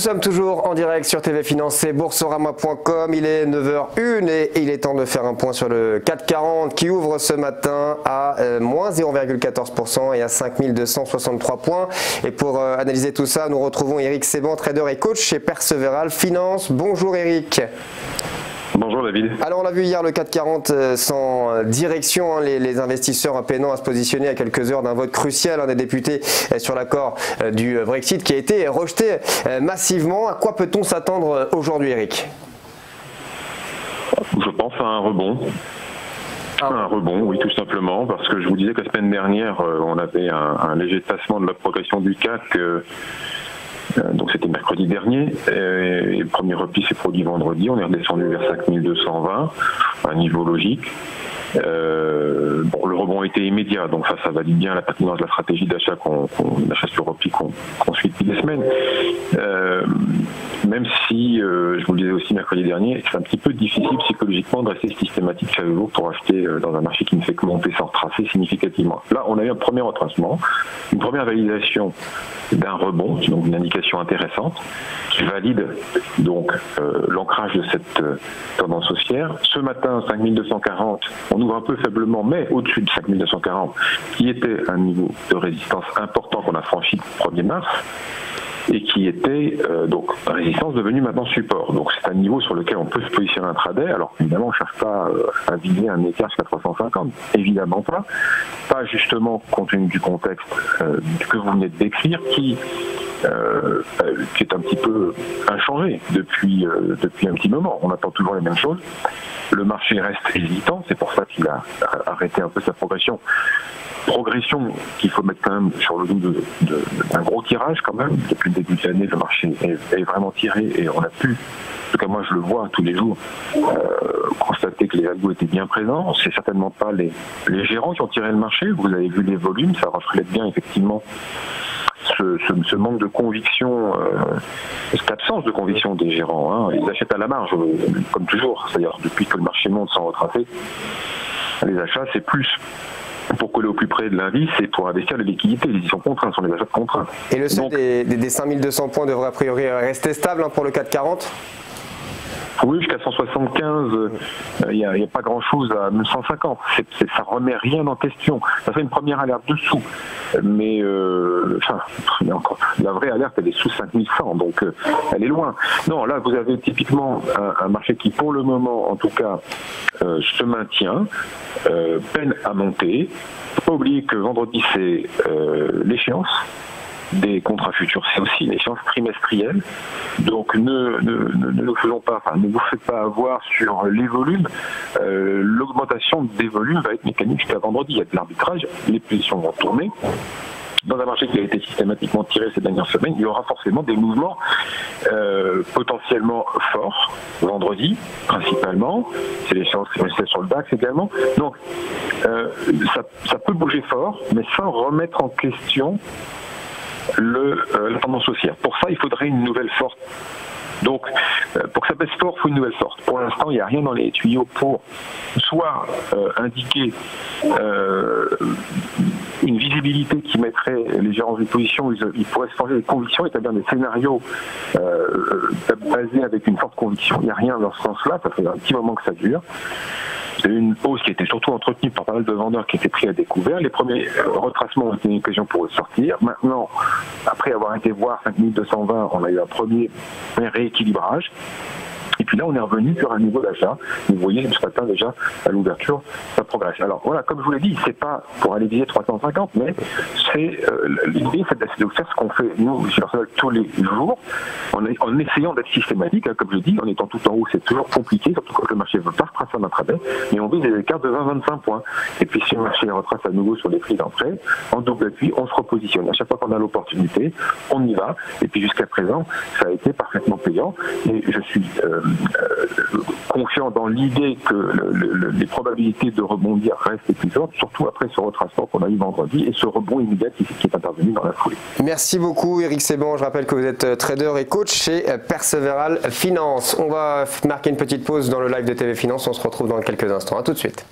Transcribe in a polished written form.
sommes toujours en direct sur TV Finance et Boursorama.com. Il est 9h01 et il est temps de faire un point sur le CAC 40 qui ouvre ce matin à moins 0,14% et à 5263 points. Et pour analyser tout ça, nous retrouvons Eric Seban, trader et coach chez Perseveral Finance. Bonjour Eric. Bonjour David. Alors on l'a vu hier, le CAC 40 sans direction, les investisseurs peinant à se positionner à quelques heures d'un vote crucial des députés sur l'accord du Brexit qui a été rejeté massivement. À quoi peut-on s'attendre aujourd'hui Eric? Je pense à un rebond. Un rebond, oui, tout simplement, parce que je vous disais que la semaine dernière, on avait un léger tassement de la progression du CAC. Donc c'était mercredi dernier, et le premier repli s'est produit vendredi, on est redescendu vers 5220, un niveau logique. Bon, le rebond a été immédiat, donc ça valide bien la pertinence de la stratégie d'achat d'achat sur repli qu'on suit depuis des semaines. Même si, je vous le disais aussi mercredi dernier, c'est un petit peu difficile psychologiquement de rester systématique chaque jour pour acheter dans un marché qui ne fait que monter sans retracer significativement. Là, on a eu un premier retracement, une première validation d'un rebond, donc une indication intéressante, qui valide donc l'ancrage de cette tendance haussière. Ce matin, 5240, on ouvre un peu faiblement, mais au-dessus de 5240, qui était un niveau de résistance important qu'on a franchi le 1er mars, et qui était donc résistance devenue maintenant support. Donc c'est un niveau sur lequel on peut se positionner intraday. Alors évidemment on ne cherche pas à viser un écart jusqu'à 350, évidemment pas. Pas justement compte tenu du contexte que vous venez de décrire, qui est un petit peu inchangé depuis un petit moment. On attend toujours les mêmes choses. Le marché reste hésitant, c'est pour ça qu'il a arrêté un peu sa progression qu'il faut mettre quand même sur le dos d'un gros tirage quand même. Depuis le début de l'année, le marché est vraiment tiré et on a pu, en tout cas moi je le vois tous les jours, constater que les algos étaient bien présents. C'est certainement pas les gérants qui ont tiré le marché. Vous avez vu les volumes, ça reflète bien effectivement ce manque de conviction, cette absence de conviction des gérants. Ils achètent à la marge, comme toujours. C'est-à-dire depuis que le marché monte sans retracer, les achats c'est plus pour coller au plus près de l'indice et pour investir les liquidités. Les sont contraints, ce sont les achats de contraintes. Et le seuil des 5200 points devrait a priori rester stable pour le CAC 40? Oui, jusqu'à 175, il n'y a pas grand-chose à 950. Ça remet rien en question. Ça fait une première alerte dessous. Mais la vraie alerte, elle est sous 5100, donc elle est loin. Non, là, vous avez typiquement un marché qui, pour le moment, en tout cas, se maintient, peine à monter. Il ne faut pas oublier que vendredi, c'est l'échéance des contrats futurs, c'est aussi une échéance trimestrielle. Donc ne vous faites pas avoir sur les volumes. L'augmentation des volumes va être mécanique jusqu'à vendredi. Il y a de l'arbitrage, les positions vont tourner. Dans un marché qui a été systématiquement tiré ces dernières semaines, il y aura forcément des mouvements potentiellement forts. Vendredi, principalement, c'est l'échéance trimestrielle sur le DAX également. Donc ça peut bouger fort, mais sans remettre en question la tendance haussière. Pour ça, il faudrait une nouvelle forte. Donc, pour que ça baisse fort, il faut une nouvelle forte. Pour l'instant, il n'y a rien dans les tuyaux pour soit indiquer une visibilité qui mettrait les gérants de position, ils pourraient se forger des convictions, établir des scénarios basés avec une forte conviction. Il n'y a rien dans ce sens-là, ça fait un petit moment que ça dure. C'est une hausse qui était surtout entretenue par pas mal de vendeurs qui étaient pris à découvert. Les premiers retracements ont été une occasion pour eux de sortir. Maintenant, après avoir été voir 5220, on a eu un premier rééquilibrage. Et puis là, on est revenu sur un niveau d'achat. Vous voyez, ce matin déjà, à l'ouverture, ça progresse. Alors voilà, comme je vous l'ai dit, c'est pas pour aller viser 350, mais c'est l'idée, c'est de faire ce qu'on fait, nous, sur Perseveral, tous les jours, en essayant d'être systématique. Comme je dis, en étant tout en haut, c'est toujours compliqué, surtout quand le marché ne veut pas retracer en intraday, mais on vise des écarts de 20-25 points. Et puis si le marché retrace à nouveau sur les prix d'entrée, en double appui, on se repositionne. À chaque fois qu'on a l'opportunité, on y va. Et puis jusqu'à présent, ça a été parfaitement payant. Et je suis confiant dans l'idée que les probabilités de rebondir restent épuisantes, surtout après ce retracement qu'on a eu vendredi et ce rebond immédiat qui est intervenu dans la foulée. Merci beaucoup Eric Seban, je rappelle que vous êtes trader et coach chez Perseveral Finance. On va marquer une petite pause dans le live de TV Finance, on se retrouve dans quelques instants. À tout de suite.